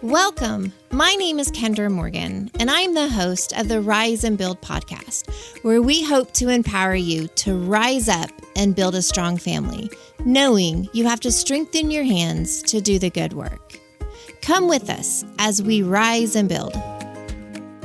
Welcome. My name is Kendra Morgan, and I'm the host of the Rise and Build podcast, where we hope to empower you to rise up and build a strong family, knowing you have to strengthen your hands to do the good work. Come with us as we rise and build.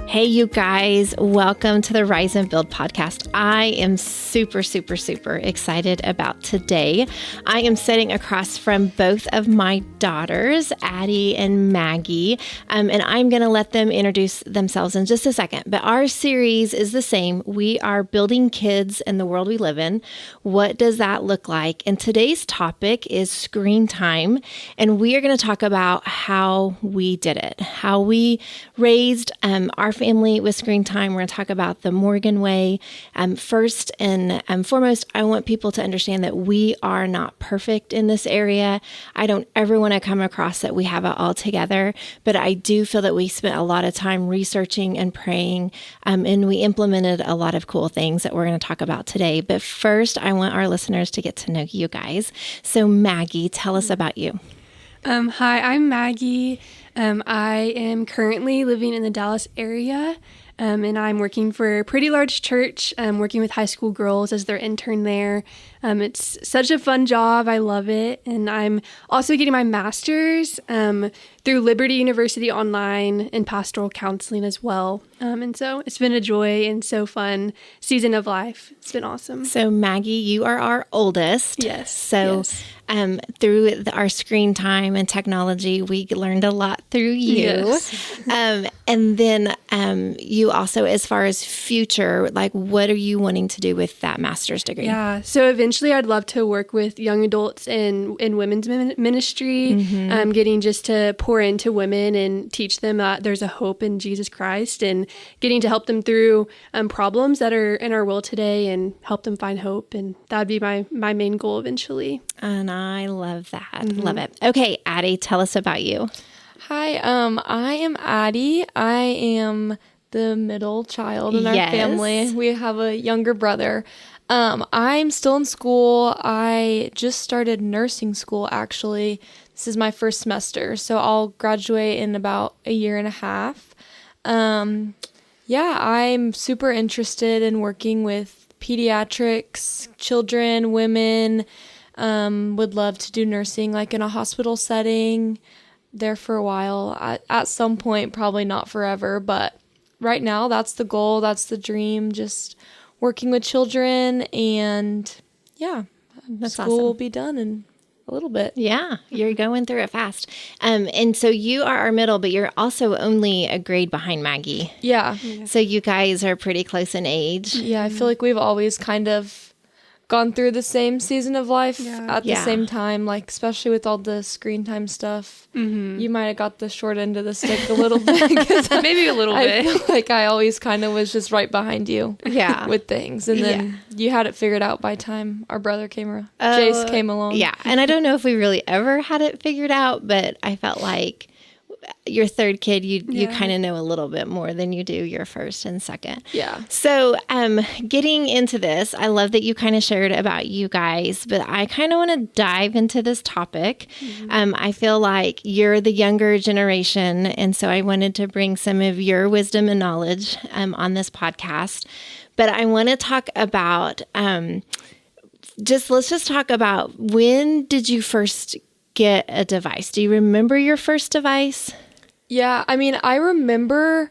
Hey, you guys, welcome to the Rise and Build podcast. I am super excited about today. I am sitting across from both of my daughters, Addie and Maggie, and I'm going to let them introduce themselves in just a second. But our series is the same. We are building kids in the world we live in. What does that look like? And today's topic is screen time, and we are going to talk about how we did it, how we raised our family with screen time. We're going to talk about the Morgan way. First and foremost, I want people to understand that we are not perfect in this area. I don't ever want to come across that we have it all together, but I do feel that we spent a lot of time researching and praying, and we implemented a lot of cool things that we're going to talk about today. But first, I want our listeners to get to know you guys. So Maggie, tell us about you. Hi, I'm Maggie. I am currently living in the Dallas area, and I'm working for a pretty large church, working with high school girls as their intern there. It's such a fun job. I love it. And I'm also getting my master's through Liberty University online in pastoral counseling as well. And so it's been a joy and so fun season of life. It's been awesome. So Maggie, you are our oldest. Yes. So through our screen time and technology, we learned a lot through you. Yes. And then you also, as far as future, like what are you wanting to do with that master's degree? Yeah. So eventually I'd love to work with young adults in women's ministry, getting just to pour into women and teach them that there's a hope in Jesus Christ, and getting to help them through problems that are in our world today and help them find hope. And that would be my main goal eventually. And I love that. Love it. Okay, Addie, tell us about you. Hi, I am Addie. I am the middle child in our family. We have a younger brother. I'm still in school. I just started nursing school, actually. This is my first semester, so I'll graduate in about a year and a half. I'm super interested in working with pediatrics, children, women. Would love to do nursing like in a hospital setting there for a while. At some point, probably not forever, but right now that's the goal, that's the dream, just working with children, and That's school awesome. will be done in a little bit. Yeah, you're going through it fast. And so you are our middle, but you're also only a grade behind Maggie. Yeah. So you guys are pretty close in age. Yeah, I feel like we've always kind of gone through the same season of life at the same time, like especially with all the screen time stuff. You might have got the short end of the stick a little bit. 'Cause Maybe a little I bit. feel like I always kind of was just right behind you with things. And then you had it figured out by time our brother came around. Jace came along. Yeah, and I don't know if we really ever had it figured out, but I felt like your third kid, you kind of know a little bit more than you do your first and second. Yeah. So getting into this, I love that you kind of shared about you guys, but I kind of want to dive into this topic. I feel like you're the younger generation, and so I wanted to bring some of your wisdom and knowledge on this podcast. But I want to talk about, let's just talk about, when did you first get a device? Do you remember your first device? Yeah, I mean, I remember,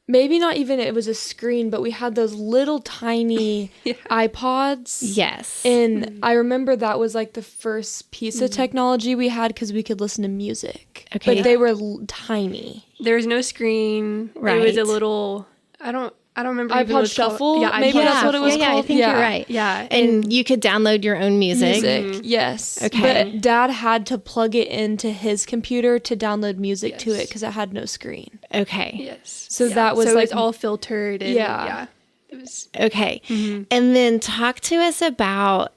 maybe not even it was a screen, but we had those little tiny iPods. Yes. And I remember that was like the first piece of technology we had because we could listen to music. Okay. But they were tiny. There was no screen. Right. It was a little, I don't remember. even what iPod it's called. Shuffle? Yeah, Maybe iPod that's what it was Yeah, I called. think you're right. Yeah. And you could download your own music. Yes. Okay. But Dad had to plug it into his computer to download music to it because it had no screen. Okay. Yes. So that was so like it's all filtered. And, Yeah. It was. Okay. And then talk to us about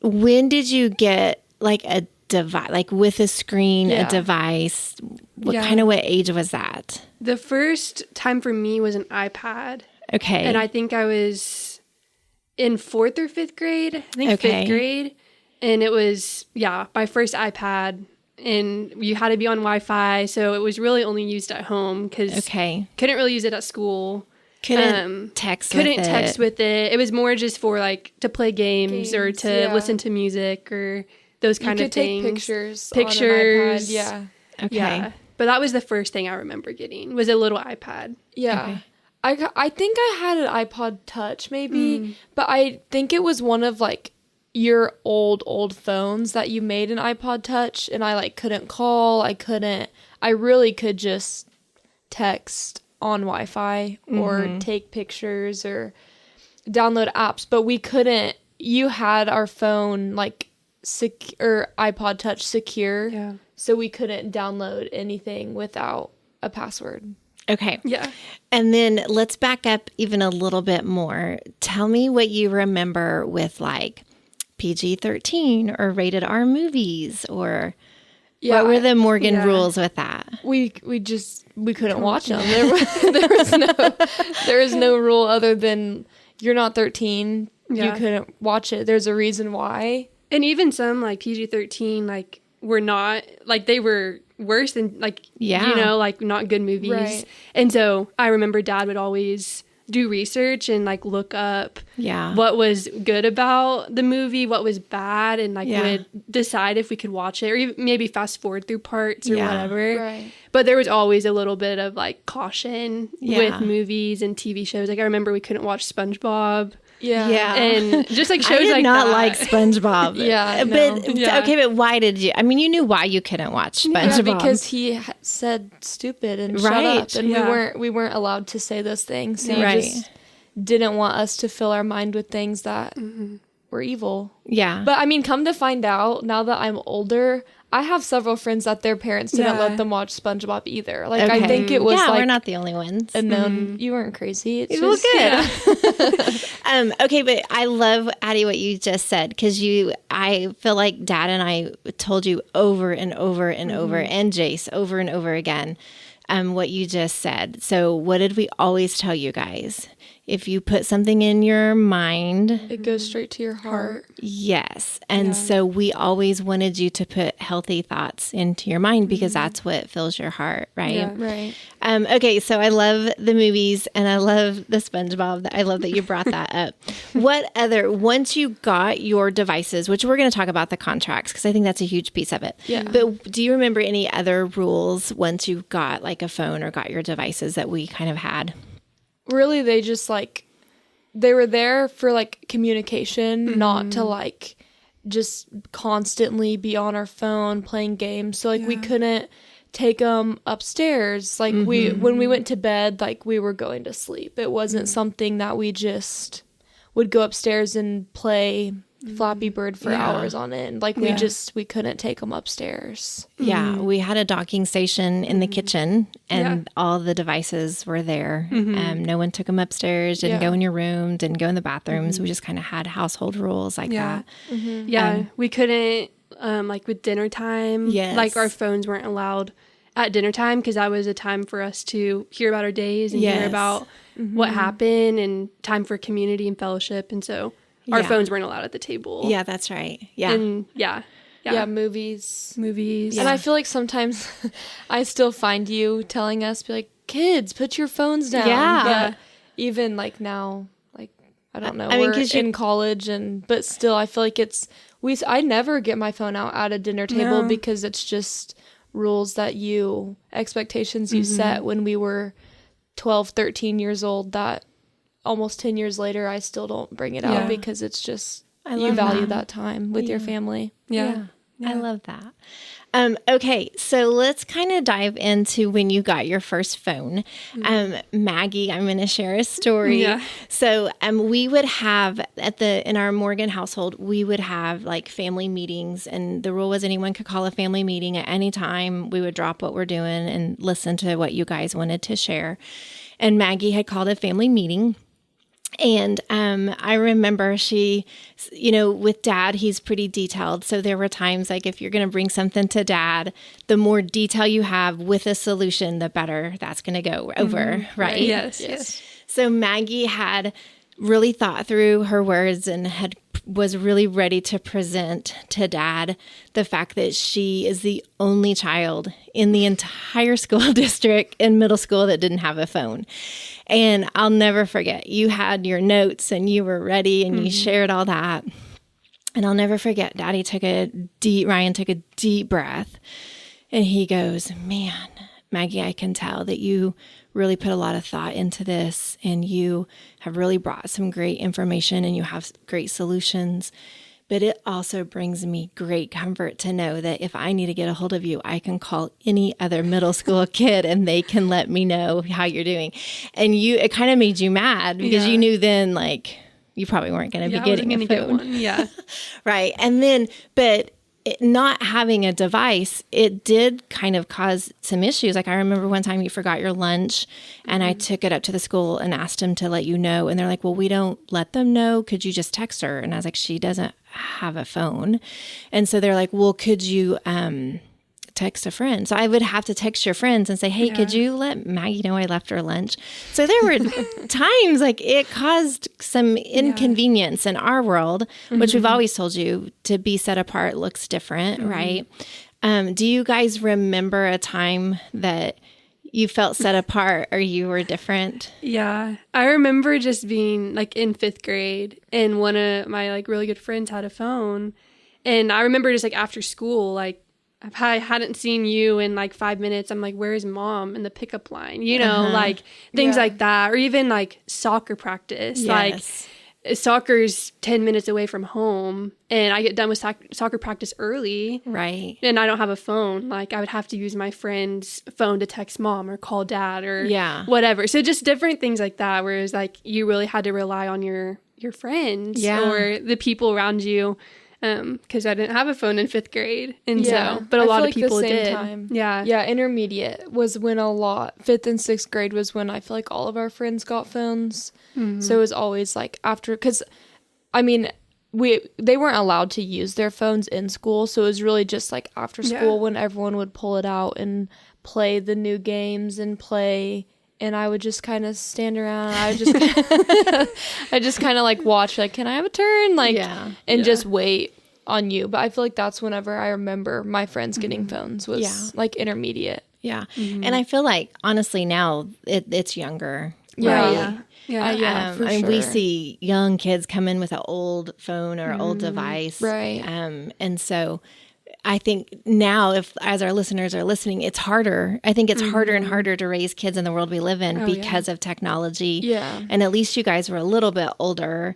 when did you get like a device, like with a screen, a device? What age was that? The first time for me was an iPad. Okay. And I think I was in 4th or 5th grade. I think Okay. 5th grade. And it was, my first iPad. and you had to be on Wi-Fi. So it was really only used at home because couldn't really use it at school. Couldn't text with it. It was more just for like to play games or to listen to music or those kind of things. Take pictures on an iPad. Yeah. Okay. Yeah. But that was the first thing I remember getting was a little iPad. Yeah. Okay. I think I had an iPod Touch maybe, but I think it was one of like your old phones that you made an iPod Touch, and I like couldn't call. I really could just text on Wi-Fi or take pictures or download apps, but we couldn't. You had our phone like or iPod Touch secure, so we couldn't download anything without a password. Okay. Yeah. And then let's back up even a little bit more. Tell me what you remember with like PG-13 or rated R movies, or what were the Morgan rules with that? We couldn't watch them. There was no rule other than you're not 13. You couldn't watch it. There's a reason why. And even some like PG-13 like were not like they were worse than like you know, like not good movies. Right. And so I remember Dad would always do research and like look up what was good about the movie, what was bad, and like would decide if we could watch it or even maybe fast forward through parts or whatever. Right. But there was always a little bit of like caution with movies and TV shows. Like I remember we couldn't watch SpongeBob. Yeah. And just like shows I did like not that. like SpongeBob. Yeah. But why did you? I mean, you knew why you couldn't watch SpongeBob. Yeah, because he said stupid and shut up, and we weren't allowed to say those things. So you just didn't want us to fill our mind with things that were evil. Yeah. But I mean, come to find out, now that I'm older, I have sevevel friends that their parents didn't let them watch SpongeBob either. Like, I think it was like... we're not the only ones. And then you weren't crazy. It's just... good. Yeah. Okay, but I love, Addie, what you just said, because I feel like Dad and I told you over and over and over, and Jace over and over again, what you just said. So what did we always tell you guys? If you put something in your mind, it goes straight to your heart. Yes. And so we always wanted you to put healthy thoughts into your mind because that's what fills your heart, right? Yeah, right. Okay, so I love the movies and I love the SpongeBob. I love that you brought that up. What other, once you got your devices, which we're going to talk about the contracts because I think that's a huge piece of it. Yeah. But do you remember any other rules once you got like a phone or got your devices that we kind of had? Really, they just like, they were there for like communication, not to like just constantly be on our phone playing games. So like we couldn't take them upstairs. Like when we went to bed, like we were going to sleep. It wasn't something that we just would go upstairs and play Flappy Bird for hours on end. Like we couldn't take them upstairs. Yeah, we had a docking station in the kitchen and all the devices were there. No one took them upstairs, didn't go in your room, didn't go in the bathrooms. We just kind of had household rules like that. Yeah, we couldn't, like with dinner time, like our phones weren't allowed at dinner time because that was a time for us to hear about our days and hear about what happened and time for community and fellowship. And so our phones weren't allowed at the table. Yeah, that's right. Yeah. And movies. Yeah. And I feel like sometimes I still find you telling us, be like, kids, put your phones down. But even like now, like, I don't know, we're in college but still I feel like I never get my phone out at a dinner table because it's just rules that expectations you set when we were 12, 13 years old that almost 10 years later, I still don't bring it out because it's just, you value that time with your family. Yeah. I love that. Okay, so let's kind of dive into when you got your first phone. Maggie, I'm going to share a story. Yeah. So we would have in our Morgan household, we would have like family meetings, and the rule was anyone could call a family meeting at any time. We would drop what we're doing and listen to what you guys wanted to share. And Maggie had called a family meeting. And I remember she, with Dad, he's pretty detailed. So there were times like if you're going to bring something to Dad, the more detail you have with a solution, the better that's going to go over, right? Yes. So Maggie had really thought through her words and had was really ready to present to Dad the fact that she is the only child in the entire school district in middle school that didn't have a phone. And I'll never forget, you had your notes and you were ready and you shared all that. And I'll never forget, Ryan took a deep breath and he goes, man, Maggie, I can tell that you really put a lot of thought into this and you have really brought some great information and you have great solutions. But it also brings me great comfort to know that if I need to get a hold of you, I can call any other middle school kid and they can let me know how you're doing. And it kind of made you mad because you knew then, like, you probably weren't going to be getting a phone. Get one. Yeah. Right. And then, but not having a device, it did kind of cause some issues. Like I remember one time you forgot your lunch and I took it up to the school and asked them to let you know. And they're like, well, we don't let them know. Could you just text her? And I was like, she doesn't have a phone. And so they're like, well, could you text a friend? So I would have to text your friends and say, hey, could you let Maggie know I left her lunch? So there were times like it caused some inconvenience in our world, which we've always told you to be set apart looks different, right? Do you guys remember a time that you felt set apart or you were different? Yeah. I remember just being like in 5th grade and one of my like really good friends had a phone. And I remember just like after school, like I hadn't seen you in like 5 minutes. I'm like, where's mom in the pickup line? You know, like things like that. Or even like soccer practice. Yes. Like soccer's 10 minutes away from home and I get done with soccer practice early. Right. And I don't have a phone. Like I would have to use my friend's phone to text mom or call dad or whatever. So just different things like that. Whereas like you really had to rely on your friends or the people around you. Because I didn't have a phone in 5th grade. And but a lot of people did. Time. Yeah, intermediate was when 5th and 6th grade was when I feel like all of our friends got phones. So it was always like after, because I mean, they weren't allowed to use their phones in school. So it was really just like after school when everyone would pull it out and play the new games and play. And I would just kind of stand around. I just kind of like watch, like, can I have a turn? Like, and just wait on you. But I feel like that's whenever I remember my friends getting phones was like intermediate. Yeah. And I feel like, honestly, now it's younger. Yeah. Right? For and sure. we see young kids come in with an old phone or old device. Right. And so I think now, as our listeners are listening, it's harder. I think it's harder and harder to raise kids in the world we live in because of technology. Yeah. And at least you guys were a little bit older.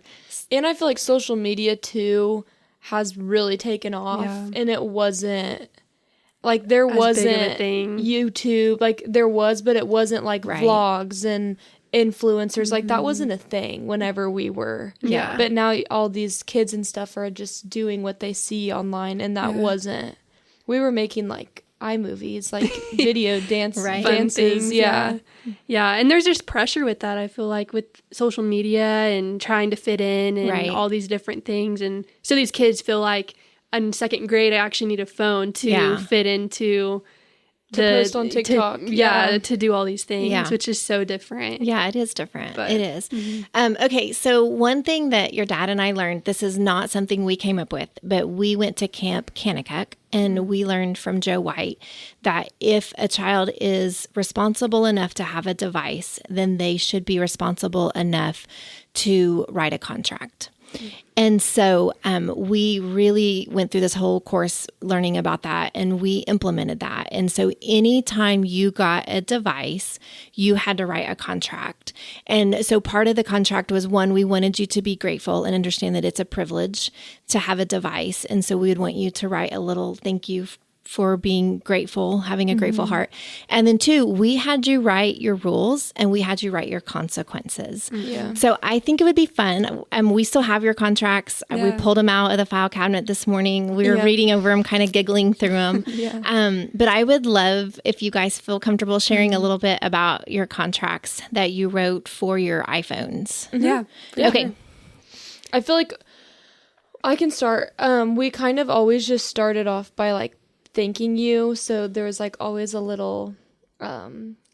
And I feel like social media, too, has really taken off. Yeah. And it wasn't, like, there wasn't YouTube. Like, there was, but it wasn't, like, vlogs and influencers. Like, that wasn't a thing whenever we were. Yeah. But now all these kids and stuff are just doing what they see online, and that wasn't. We were making, like, iMovies, like, video dances. Yeah. Yeah, and there's just pressure with that, I feel like, with social media and trying to fit in and all these different things. And so these kids feel like in 2nd grade, I actually need a phone to fit into to post on TikTok. To do all these things, which is so different. Yeah, it is different. But, it is. Okay, so one thing that your dad and I learned, this is not something we came up with, but we went to Camp Kanakuk, and we learned from Joe White that if a child is responsible enough to have a device, then they should be responsible enough to write a contract. And so we really went through this whole course learning about that, and we implemented that. And so anytime you got a device, you had to write a contract. And so part of the contract was, one, we wanted you to be grateful and understand that it's a privilege to have a device. And so we would want you to write a little thank you for being grateful, having a grateful heart. And then 2, we had you write your rules and we had you write your consequences. Yeah. So I think it would be fun. We still have your contracts. We pulled them out of the file cabinet this morning. We were reading over them, kind of giggling through them. But I would love if you guys feel comfortable sharing a little bit about your contracts that you wrote for your iPhones. Yeah. Okay. I feel like I can start. We kind of always just started off by like thanking you. So there was like always a little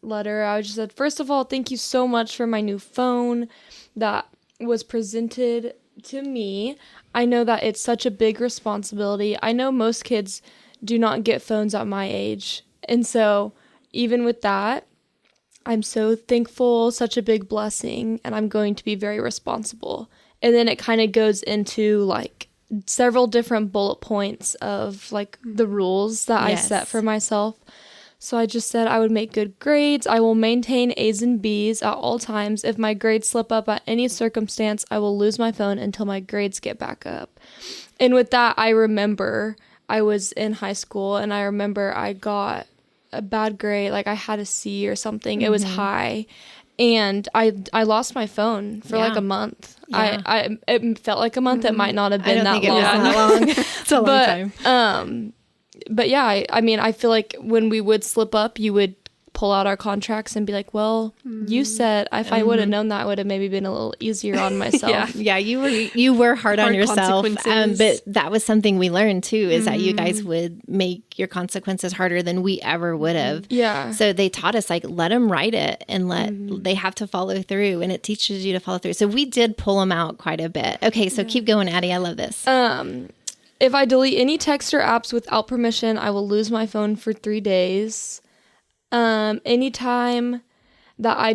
letter. I just said, first of all, thank you so much for my new phone that was presented To me, I know that it's such a big responsibility. I know most kids do not get phones at my age. And so even with that, I'm so thankful, such a big blessing, and I'm going to be very responsible. And then it kind of goes into like several different bullet points of like the rules that I set for myself. So I just said I would make good grades. I will maintain A's and B's at all times. If my grades slip up at any circumstance, I will lose my phone until my grades get back up. And with that, I remember I was in high school and I remember I got a bad grade, like I had a C or something. It was high, and I lost my phone for like a month. It felt like a month. It might not have been that long. It's a long time. But yeah, I mean, I feel like when we would slip up, you would pull out our contracts and be like, well, you said if I would have known that, I would have maybe been a little easier on myself. You were hard on yourself. But that was something we learned too, is that you guys would make your consequences harder than we ever would have. Yeah. So they taught us, like, let them write it and they have to follow through, and it teaches you to follow through. So we did pull them out quite a bit. Okay. So keep going, Addie. I love this. If I delete any text or apps without permission, I will lose my phone for 3 days. Anytime that I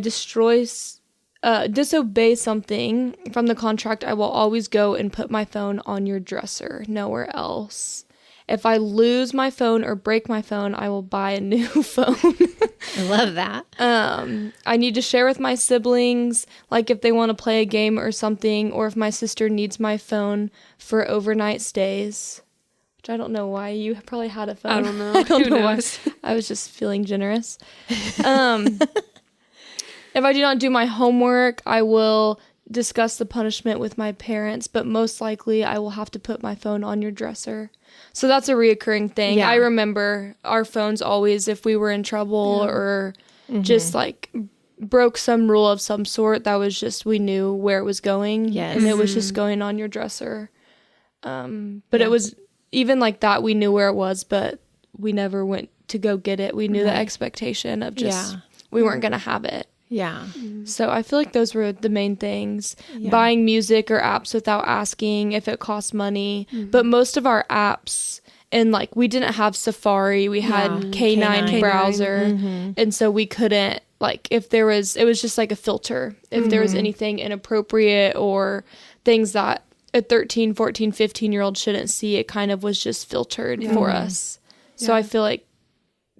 disobey something from the contract, I will always go and put my phone on your dresser, nowhere else. If I lose my phone or break my phone, I will buy a new phone. I love that. I need to share with my siblings, like if they want to play a game or something, or if my sister needs my phone for overnight stays. Which I don't know why. You probably had a phone. I don't know. I don't Who know knows? why. I was just feeling generous. If I do not do my homework, I will discuss the punishment with my parents, but most likely I will have to put my phone on your dresser. So that's a reoccurring thing. Yeah. I remember our phones always, if we were in trouble or just like broke some rule of some sort, that was just, we knew where it was going. Yes. And it was just going on your dresser. But it was, even like that, we knew where it was, but we never went to go get it. We knew the expectation of just, we weren't going to have it. Yeah. So I feel like those were the main things. Buying music or apps without asking if it costs money. But most of our apps, and like we didn't have Safari, we had K9 browser. And so we couldn't, like, if there was, it was just like a filter. If there was anything inappropriate or things that a 13, 14, 15-year-old shouldn't see, it kind of was just filtered for us. So I feel like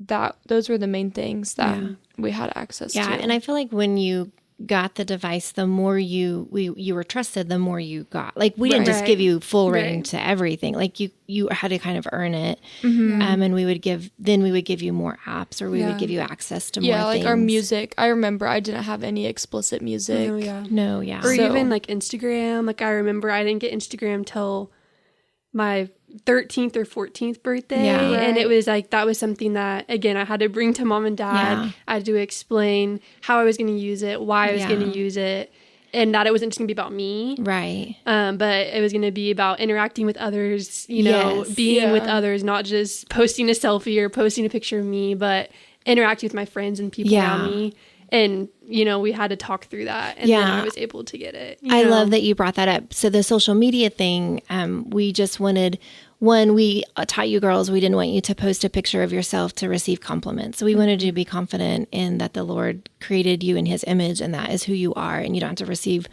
that those were the main things that we had access to. Yeah, and I feel like when you got the device, the more you were trusted, the more you got. Like, we didn't just give you full reign to everything. Like, you had to kind of earn it. And we would give you more apps, or we would give you access to more things. Yeah, like our music. I remember I didn't have any explicit music. Or even like Instagram. Like, I remember I didn't get Instagram till my 13th or 14th birthday. And it was like, that was something that, again, I had to bring to mom and dad. I had to explain how I was going to use it, why I was going to use it, and that it wasn't just going to be about me. Right. But it was going to be about interacting with others, you know, being with others, not just posting a selfie or posting a picture of me, but interacting with my friends and people around me. And, you know, we had to talk through that. And then I was able to get it. I love that you brought that up. So the social media thing, we just wanted, when we taught you girls, we didn't want you to post a picture of yourself to receive compliments. So we wanted you to be confident in that the Lord created you in his image, and that is who you are. And you don't have to receive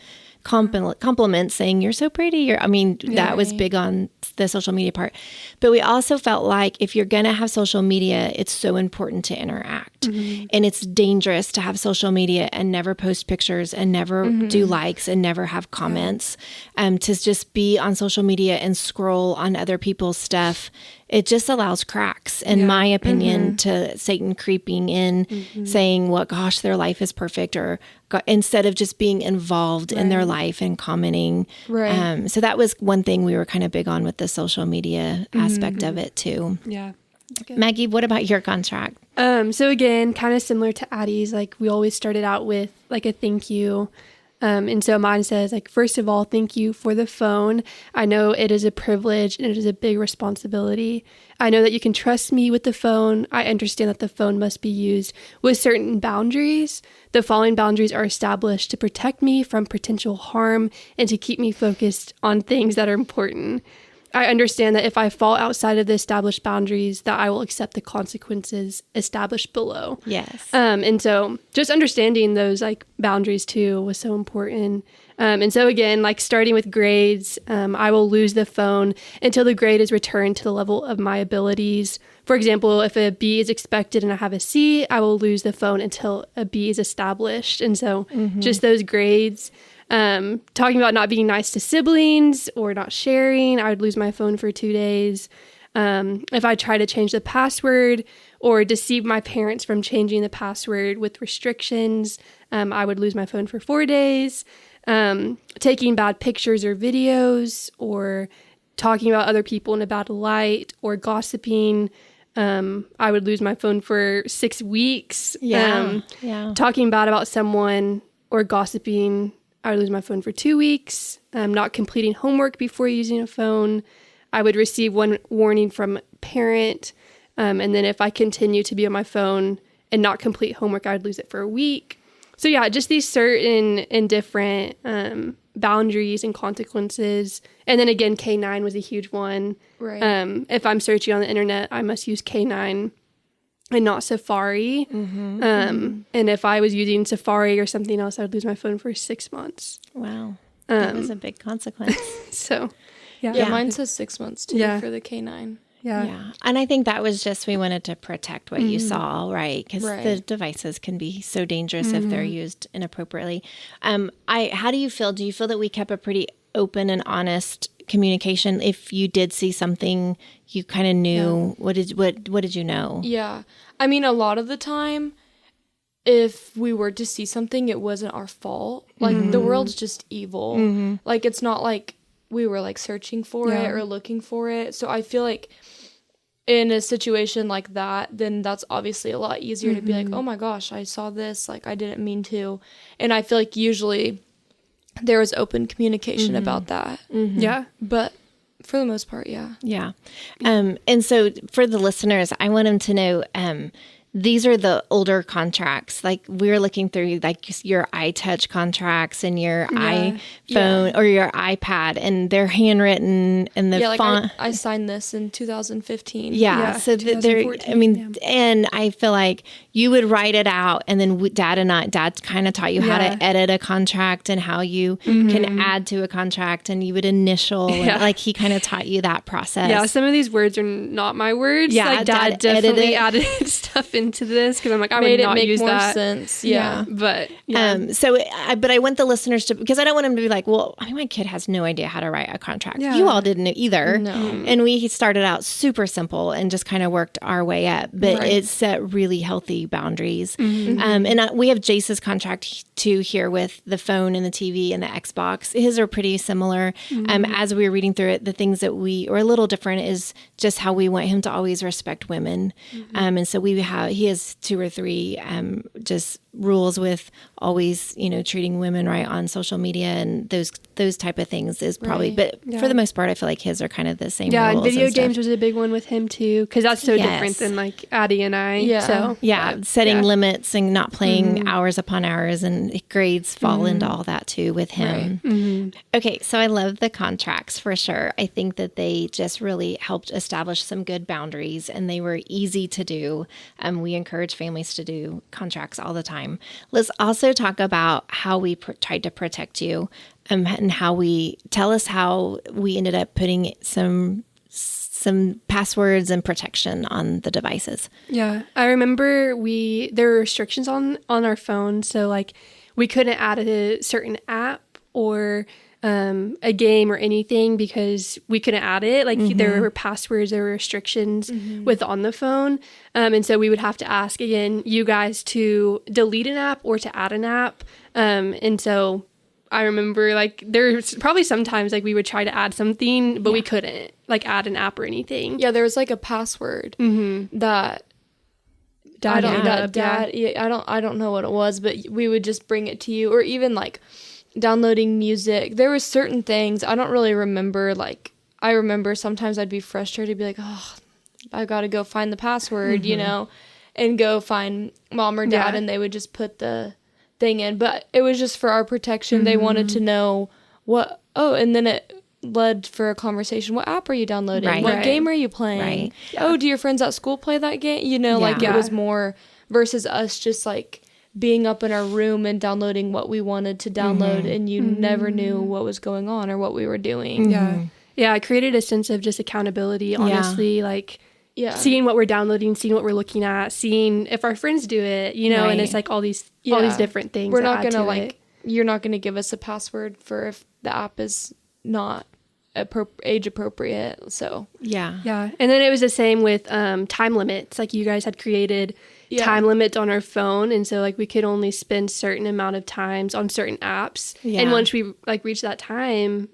compliments saying you're so pretty. That was big on the social media part. But we also felt like if you're going to have social media, it's so important to interact. And it's dangerous to have social media and never post pictures and never do likes and never have comments. To just be on social media and scroll on other people's stuff, it just allows cracks, in my opinion, to Satan creeping in, saying, well, gosh, their life is perfect, or instead of just being involved in their life and commenting. So that was one thing we were kind of big on with the social media aspect of it too. Yeah. Maggie, what about your contract? So again, kind of similar to Addie's, like we always started out with like a thank you. And so mine says, like, first of all, thank you for the phone. I know it is a privilege and it is a big responsibility. I know that you can trust me with the phone. I understand that the phone must be used with certain boundaries. The following boundaries are established to protect me from potential harm and to keep me focused on things that are important. I understand that if I fall outside of the established boundaries, that I will accept the consequences established below. Yes. And so just understanding those like boundaries too was so important. And so again, like starting with grades, I will lose the phone until the grade is returned to the level of my abilities. For example, if a B is expected and I have a C, I will lose the phone until a B is established. And so just those grades. Talking about not being nice to siblings or not sharing, I would lose my phone for 2 days. If I try to change the password or deceive my parents from changing the password with restrictions, I would lose my phone for 4 days. Taking bad pictures or videos or talking about other people in a bad light or gossiping, I would lose my phone for 6 weeks. Talking bad about someone or gossiping, I would lose my phone for 2 weeks. Not completing homework before using a phone, I would receive one warning from a parent. And then if I continue to be on my phone and not complete homework, I would lose it for a week. So yeah, just these certain and different boundaries and consequences. And then again, K9 was a huge one. Right. If I'm searching on the internet, I must use K9 and not Safari. And if I was using Safari or something else, I would lose my phone for 6 months. Wow. That was a big consequence. So, Yeah, mine says 6 months too for the K9. Yeah. And I think that was just, we wanted to protect what you saw, right? Because the devices can be so dangerous if they're used inappropriately. How do you feel? Do you feel that we kept a pretty open and honest communication? If you did see something, you kind of knew, what did you know? Yeah. I mean, a lot of the time, if we were to see something, it wasn't our fault. Like, the world's just evil. Like, it's not like we were, like, searching for it or looking for it. So I feel like in a situation like that, then that's obviously a lot easier to be like, oh my gosh, I saw this. Like, I didn't mean to. And I feel like usually there was open communication about that. Yeah. But for the most part, yeah. Yeah. And so for the listeners, I want them to know, these are the older contracts. Like, we're looking through like your iTouch contracts and your iPhone or your iPad, and they're handwritten and the font. I signed this in 2015. So they're, I mean, and I feel like you would write it out, and then Dad kind of taught you how to edit a contract and how you can add to a contract, and you would initial, and, like, he kind of taught you that process. Yeah, some of these words are not my words. Yeah, like Dad definitely added stuff into this because I'm like, I would not use that. Sense. But but I want the listeners to, because I don't want them to be like, well, I mean, my kid has no idea how to write a contract. You all didn't either. No. And we started out super simple and just kind of worked our way up, but it set really healthy boundaries. And we have Jace's contract too here with the phone and the TV and the Xbox. His are pretty similar. As we were reading through it, the things that we are a little different is just how we want him to always respect women. And so he has 2 or 3 just rules with always, treating women right on social media, and those type of things is probably, but for the most part, I feel like his are kind of the same rules. And video games was a big one with him too, because that's so different than like Addie and I. So setting limits and not playing hours upon hours, and grades fall into all that too with him. Okay, so I love the contracts for sure. I think that they just really helped establish some good boundaries, and they were easy to do. We encourage families to do contracts all the time. Let's also talk about how we tried to protect you, and how we ended up putting some passwords and protection on the devices. Yeah, I remember there were restrictions on our phone, so like we couldn't add a certain app or a game or anything because we couldn't add it. Like there were passwords, there were restrictions with on the phone. And so we would have to ask, again, you guys to delete an app or to add an app. And so I remember like there's probably sometimes like we would try to add something, but we couldn't like add an app or anything. Yeah, there was like a password that I don't know what it was, but we would just bring it to you, or even like downloading music. There were certain things I don't really remember. Like, I remember sometimes I'd be frustrated, be like, oh, I got to go find the password, you know, and go find mom or dad, and they would just put the thing in. But it was just for our protection. They wanted to know and then it led for a conversation. What app are you downloading? Right. What game are you playing? Right. Oh, do your friends at school play that game? You know, like it was more versus us just like being up in our room and downloading what we wanted to download, and you never knew what was going on or what we were doing. Yeah, it created a sense of just accountability, honestly, like seeing what we're downloading, seeing what we're looking at, seeing if our friends do it, you know, and it's like all these different things. We're not going to like, you're not going to give us a password for if the app is not age appropriate. So yeah. And then it was the same with time limits. Like you guys had created time limits on our phone, and so like we could only spend certain amount of times on certain apps. And once we like reached that time,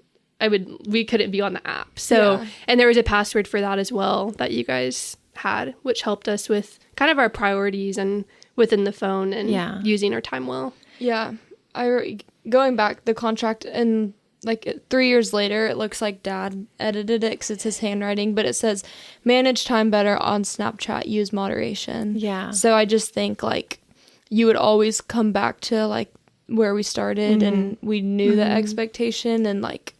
we couldn't be on the app. So and there was a password for that as well that you guys had, which helped us with kind of our priorities and within the phone and using our time well. Yeah. Going back the contract, and like 3 years later, it looks like Dad edited it because it's his handwriting, but it says manage time better on Snapchat, use moderation. Yeah. So I just think like you would always come back to like where we started, and we knew the expectation, and like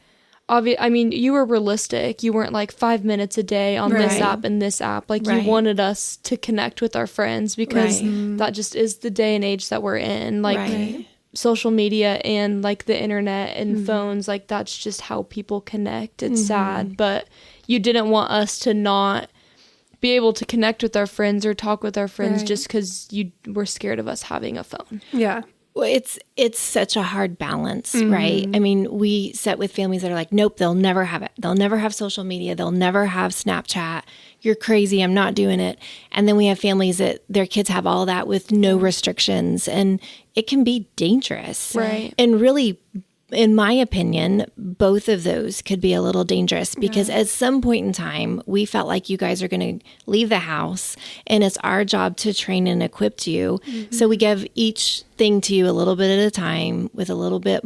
I mean, you were realistic. You weren't like 5 minutes a day on this app and this app. Like you wanted us to connect with our friends because that just is the day and age that we're in. Like social media and like the internet and phones, like that's just how people connect. It's sad, but you didn't want us to not be able to connect with our friends or talk with our friends just because you were scared of us having a phone. Yeah. Well, it's such a hard balance, right? I mean, we sit with families that are like, nope, they'll never have it. They'll never have social media. They'll never have Snapchat. You're crazy. I'm not doing it. And then we have families that their kids have all that with no restrictions, and it can be dangerous. Right. And really, in my opinion, both of those could be a little dangerous because at some point in time, we felt like you guys are going to leave the house, and it's our job to train and equip you. So we give each thing to you a little bit at a time with a little bit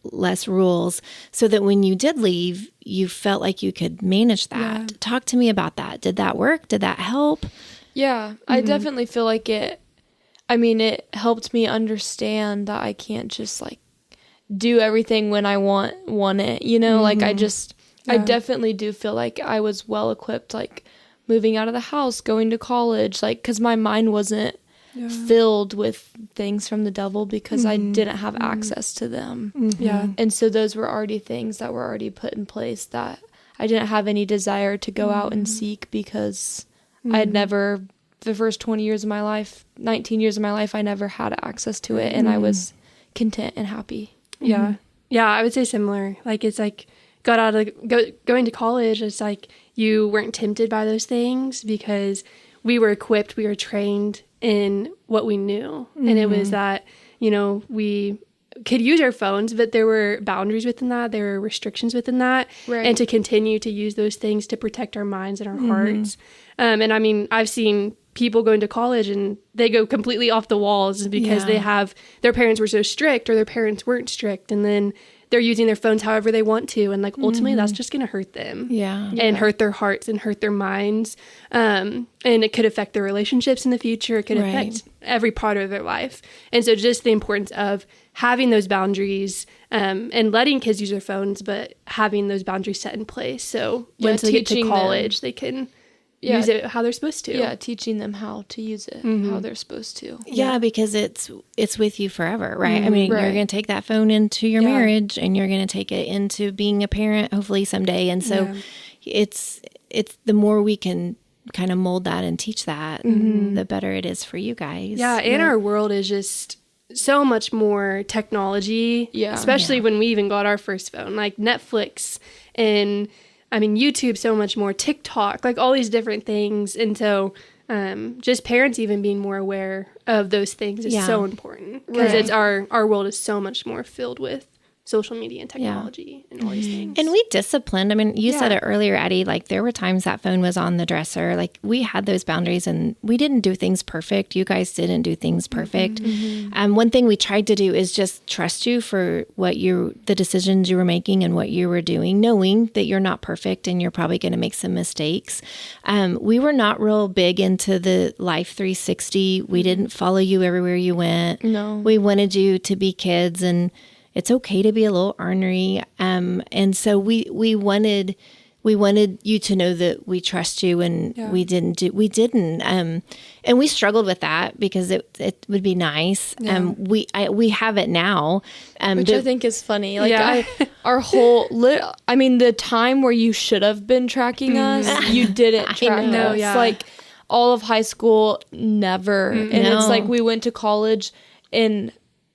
less rules, so that when you did leave, you felt like you could manage that. Yeah. Talk to me about that. Did that work? Did that help? Yeah, I definitely feel like it helped me understand that I can't just like do everything when I want it, you know, like I definitely do feel like I was well equipped, like moving out of the house, going to college, like, cause my mind wasn't filled with things from the devil because I didn't have access to them. Yeah. And so those were already things that were already put in place that I didn't have any desire to go out and seek because I had never, the first 20 years of my life, 19 years of my life, I never had access to it, and I was content and happy. Yeah. Yeah, I would say similar. Like, it's like going to college, it's like you weren't tempted by those things because we were equipped, we were trained in what we knew. And it was that, you know, we could use our phones, but there were boundaries within that. There were restrictions within that. Right. And to continue to use those things to protect our minds and our hearts. And I mean, I've seen people going to college and they go completely off the walls because their parents were so strict or their parents weren't strict. And then they're using their phones however they want to. And like, ultimately that's just going to hurt them and hurt their hearts and hurt their minds. And it could affect their relationships in the future. It could affect every part of their life. And so just the importance of having those boundaries and letting kids use their phones, but having those boundaries set in place. So once they get to college, they can use it how they're supposed to. Yeah, teaching them how to use it, how they're supposed to. Yeah, because it's with you forever, right? I mean, you're going to take that phone into your marriage, and you're going to take it into being a parent, hopefully someday. And so it's the more we can kind of mold that and teach that, the better it is for you guys. Yeah, and our world is just so much more technology, especially when we even got our first phone, like Netflix and I mean, YouTube, so much more, TikTok, like all these different things. And so just parents even being more aware of those things is so important because it's our world is so much more filled with social media and technology and all these things. And we disciplined. I mean, you said it earlier, Addie, like there were times that phone was on the dresser. Like we had those boundaries and we didn't do things perfect. You guys didn't do things perfect. One thing we tried to do is just trust you for the decisions you were making and what you were doing, knowing that you're not perfect and you're probably going to make some mistakes. We were not real big into the Life 360. We didn't follow you everywhere you went. No. We wanted you to be kids, and it's okay to be a little ornery. And so we wanted you to know that we trust you, and we didn't. And we struggled with that because it would be nice. We have it now. Which I think is funny. Like the time where you should have been tracking us, you didn't track us. Yeah. Like all of high school, never. And it's like we went to college and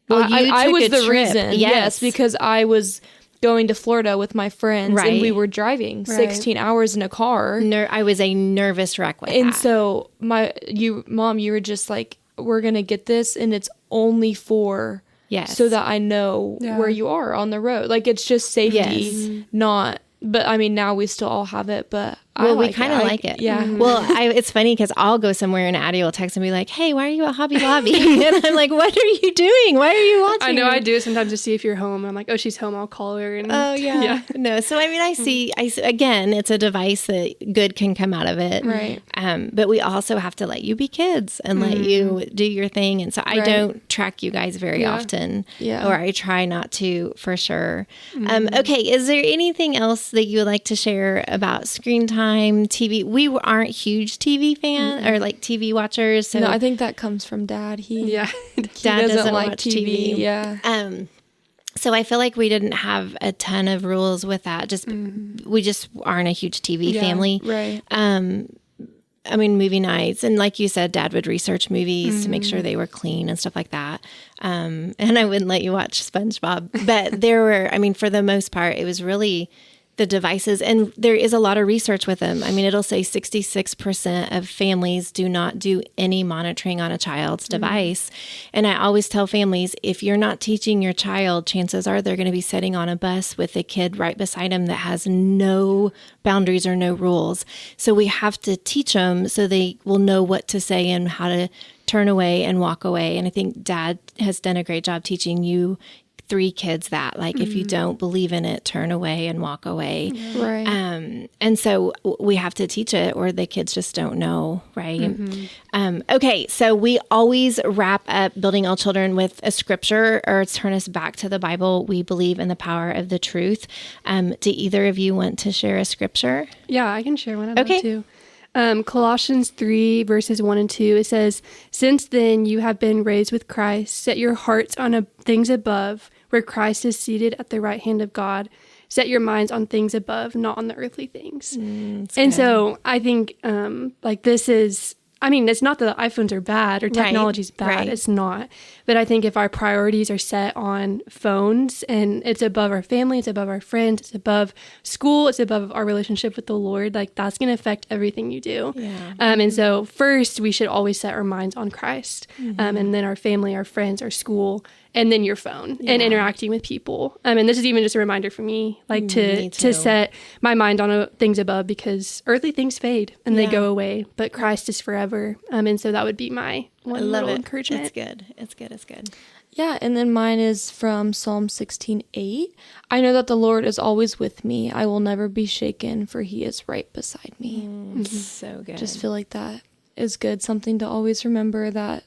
I was the reason. Yes, because I was going to Florida with my friends and we were driving 16 hours in a car. I was a nervous wreck with that. And so Mom, you were just like, we're going to get this and it's only for so that I know where you are on the road. Like it's just safety, not, but I mean, now we still all have it, but we kind of like it. Yeah. Well, it's funny because I'll go somewhere and Addie will text and be like, "Hey, why are you at Hobby Lobby?" And I'm like, "What are you doing? Why are you watching?" I know I do it sometimes to see if you're home. I'm like, "Oh, she's home. I'll call her." And No. So I mean, I see. Again, it's a device that good can come out of it, right? But we also have to let you be kids and let you do your thing. And so I don't track you guys very often, or I try not to for sure. Okay, is there anything else that you would like to share about screen time? TV. We aren't huge TV fans or like TV watchers. So no, I think that comes from Dad. Dad doesn't like TV. Yeah. So I feel like we didn't have a ton of rules with that. We just aren't a huge TV family. Right. I mean, movie nights, and like you said, Dad would research movies to make sure they were clean and stuff like that. And I wouldn't let you watch SpongeBob, but for the most part, it was really the devices, and there is a lot of research with them. I mean, it'll say 66% of families do not do any monitoring on a child's device. And I always tell families, if you're not teaching your child, chances are they're going to be sitting on a bus with a kid right beside them that has no boundaries or no rules. So we have to teach them so they will know what to say and how to turn away and walk away. And I think Dad has done a great job teaching you 3 kids that, like, if you don't believe in it, turn away and walk away. Right. And so we have to teach it or the kids just don't know. Right. Okay. So we always wrap up Building All Children with a scripture or turn us back to the Bible. We believe in the power of the truth. Do either of you want to share a scripture? Yeah, I can share one. I'd love to. Colossians 3 verses 1 and 2, it says, "Since then you have been raised with Christ, set your hearts on things above, where Christ is seated at the right hand of God. Set your minds on things above, not on the earthly things." And so I think this is, it's not that iPhones are bad or technology's bad. Right. It's not. But I think if our priorities are set on phones and it's above our family, it's above our friends, it's above school, it's above our relationship with the Lord, like that's going to affect everything you do. Yeah. And so first we should always set our minds on Christ, and then our family, our friends, our school, and then your phone and interacting with people. And this is even just a reminder for me, to set my mind on things above, because earthly things fade and they go away, but Christ is forever. And so that would be my one little encouragement. It's good. Yeah, and then mine is from Psalm 16:8. "I know that the Lord is always with me. I will never be shaken, for he is right beside me." So good. Just feel like that is good. Something to always remember, that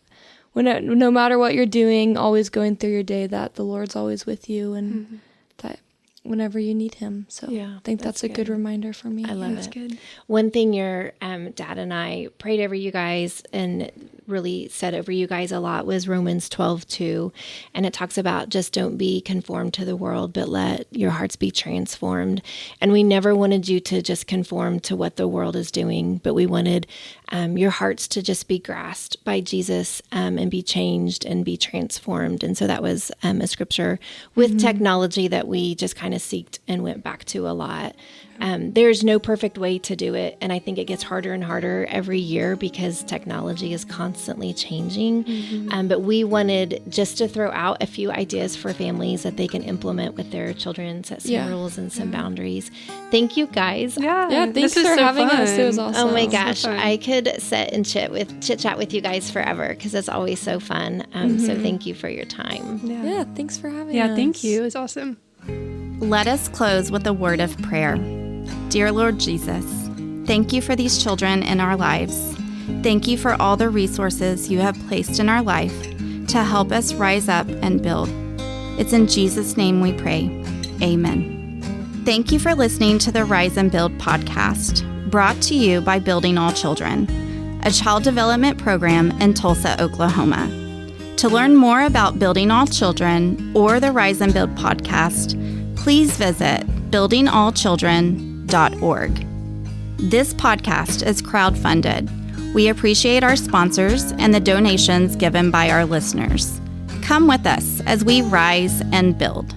no matter what you're doing, always going through your day, that the Lord's always with you, and that whenever you need him. So I think that's a good reminder for me. I love it. Good. One thing your dad and I prayed over you guys and really said over you guys a lot was Romans 12:2. And it talks about just don't be conformed to the world, but let your hearts be transformed. And we never wanted you to just conform to what the world is doing, but we wanted your hearts to just be grasped by Jesus and be changed and be transformed. And so that was a scripture with technology that we just kind of seeked and went back to a lot. There's no perfect way to do it. And I think it gets harder and harder every year because technology is constantly constantly changing. But we wanted just to throw out a few ideas for families that they can implement with their children, set some rules and some boundaries. Thank you guys. Yeah, thanks for having us. It was awesome. Oh my gosh, I could sit and chit chat with you guys forever because it's always so fun. So thank you for your time. Yeah, thanks for having us. Yeah, thank you. It was awesome. Let us close with a word of prayer. Dear Lord Jesus, thank you for these children in our lives. Thank you for all the resources you have placed in our life to help us rise up and build. It's in Jesus' name we pray. Amen. Thank you for listening to the Rise and Build podcast, brought to you by Building All Children, a child development program in Tulsa, Oklahoma. To learn more about Building All Children or the Rise and Build podcast, please visit buildingallchildren.org. This podcast is crowdfunded. We appreciate our sponsors and the donations given by our listeners. Come with us as we rise and build.